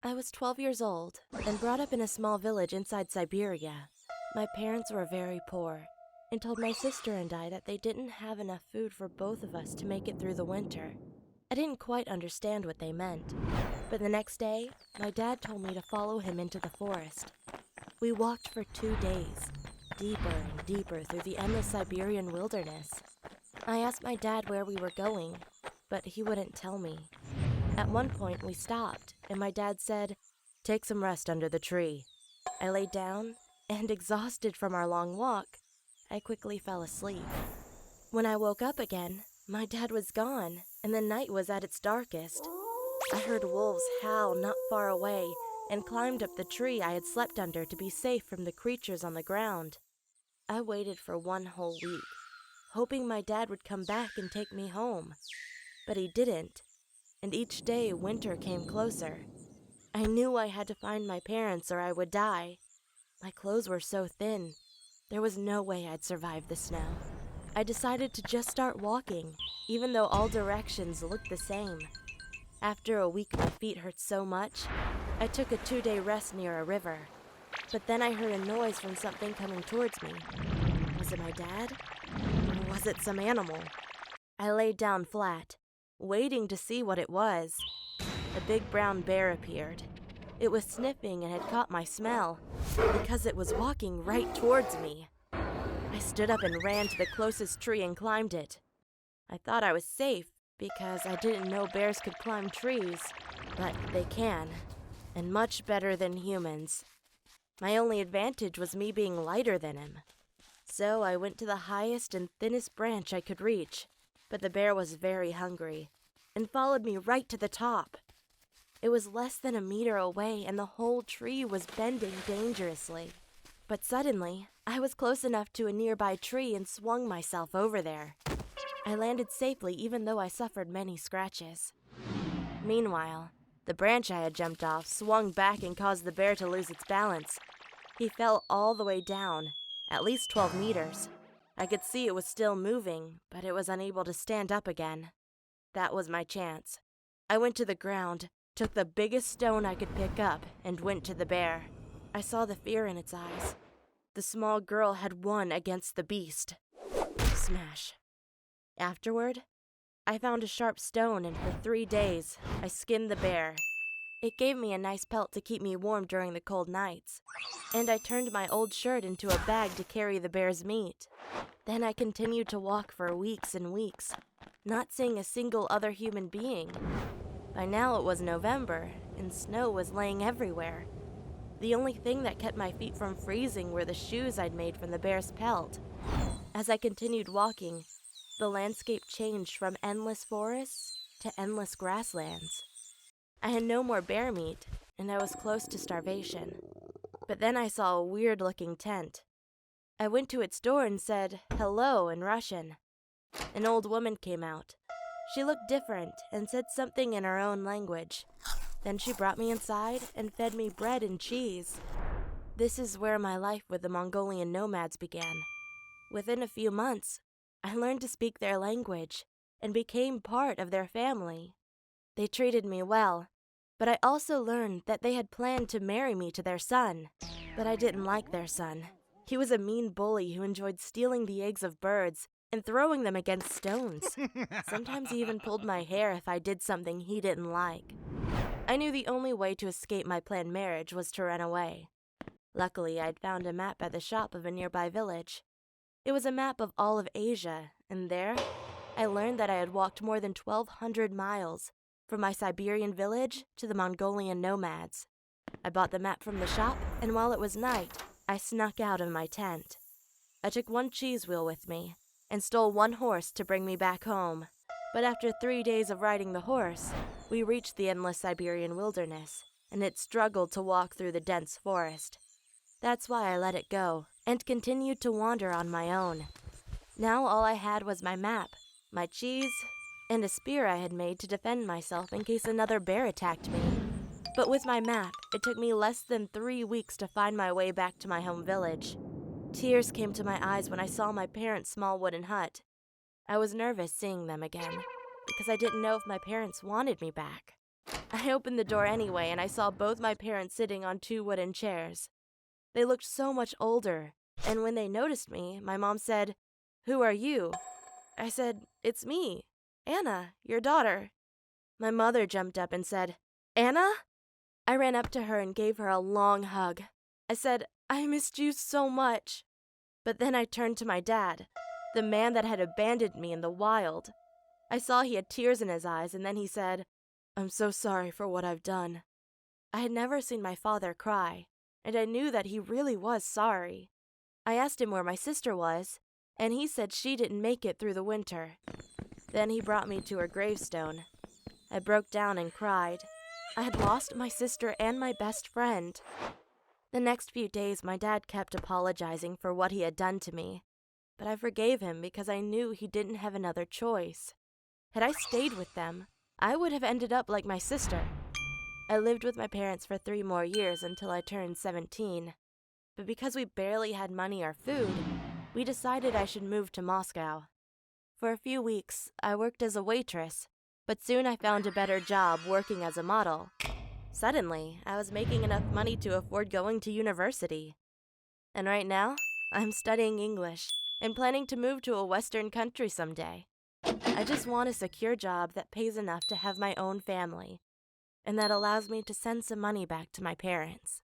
I was 12 years old and brought up in a small village inside Siberia. My parents were very poor and told my sister and I that they didn't have enough food for both of us to make it through the winter. I didn't quite understand what they meant, but the next day, my dad told me to follow him into the forest. We walked for 2 days, deeper and deeper through the endless Siberian wilderness. I asked my dad where we were going, but he wouldn't tell me. At one point, we stopped, and my dad said, "Take some rest under the tree." I lay down, and exhausted from our long walk, I quickly fell asleep. When I woke up again, my dad was gone, and the night was at its darkest. I heard wolves howl not far away and climbed up the tree I had slept under to be safe from the creatures on the ground. I waited for one whole week, hoping my dad would come back and take me home. But he didn't, and each day winter came closer. I knew I had to find my parents or I would die. My clothes were so thin, there was no way I'd survive the snow. I decided to just start walking, even though all directions looked the same. After a week, my feet hurt so much, I took a 2-day rest near a river. But then I heard a noise from something coming towards me. Was it my dad? Or was it some animal? I laid down flat, waiting to see what it was. A big brown bear appeared. It was sniffing and had caught my smell, because it was walking right towards me. I stood up and ran to the closest tree and climbed it. I thought I was safe, because I didn't know bears could climb trees, but they can, and much better than humans. My only advantage was me being lighter than him. So I went to the highest and thinnest branch I could reach, but the bear was very hungry and followed me right to the top. It was less than a meter away and the whole tree was bending dangerously. But suddenly, I was close enough to a nearby tree and swung myself over there. I landed safely even though I suffered many scratches. Meanwhile, the branch I had jumped off swung back and caused the bear to lose its balance. He fell all the way down, at least 12 meters. I could see it was still moving, but it was unable to stand up again. That was my chance. I went to the ground, took the biggest stone I could pick up, and went to the bear. I saw the fear in its eyes. The small girl had won against the beast. Smash. Afterward, I found a sharp stone, and for 3 days, I skinned the bear. It gave me a nice pelt to keep me warm during the cold nights, and I turned my old shirt into a bag to carry the bear's meat. Then I continued to walk for weeks and weeks, not seeing a single other human being. By now it was November, and snow was laying everywhere. The only thing that kept my feet from freezing were the shoes I'd made from the bear's pelt. As I continued walking, the landscape changed from endless forests to endless grasslands. I had no more bear meat, and I was close to starvation. But then I saw a weird-looking tent. I went to its door and said, "Hello," in Russian. An old woman came out. She looked different and said something in her own language. Then she brought me inside and fed me bread and cheese. This is where my life with the Mongolian nomads began. Within a few months, I learned to speak their language and became part of their family. They treated me well, but I also learned that they had planned to marry me to their son. But I didn't like their son. He was a mean bully who enjoyed stealing the eggs of birds and throwing them against stones. Sometimes he even pulled my hair if I did something he didn't like. I knew the only way to escape my planned marriage was to run away. Luckily, I'd found a map at the shop of a nearby village. It was a map of all of Asia, and there, I learned that I had walked more than 1,200 miles from my Siberian village to the Mongolian nomads. I bought the map from the shop, and while it was night, I snuck out of my tent. I took one cheese wheel with me and stole one horse to bring me back home. But after 3 days of riding the horse, we reached the endless Siberian wilderness, and it struggled to walk through the dense forest. That's why I let it go and continued to wander on my own. Now all I had was my map, my cheese, and a spear I had made to defend myself in case another bear attacked me. But with my map, it took me less than 3 weeks to find my way back to my home village. Tears came to my eyes when I saw my parents' small wooden hut. I was nervous seeing them again, because I didn't know if my parents wanted me back. I opened the door anyway, and I saw both my parents sitting on two wooden chairs. They looked so much older, and when they noticed me, my mom said, "Who are you?" I said, "It's me, Anna, your daughter." My mother jumped up and said, "Anna?" I ran up to her and gave her a long hug. I said, "I missed you so much." But then I turned to my dad, the man that had abandoned me in the wild. I saw he had tears in his eyes, and then he said, "I'm so sorry for what I've done." I had never seen my father cry, and I knew that he really was sorry. I asked him where my sister was, and he said she didn't make it through the winter. Then he brought me to her gravestone. I broke down and cried. I had lost my sister and my best friend. The next few days, my dad kept apologizing for what he had done to me, but I forgave him because I knew he didn't have another choice. Had I stayed with them, I would have ended up like my sister. I lived with my parents for 3 more years until I turned 17. But because we barely had money or food, we decided I should move to Moscow. For a few weeks, I worked as a waitress, but soon I found a better job working as a model. Suddenly, I was making enough money to afford going to university. And right now, I'm studying English and planning to move to a Western country someday. I just want a secure job that pays enough to have my own family, and that allows me to send some money back to my parents.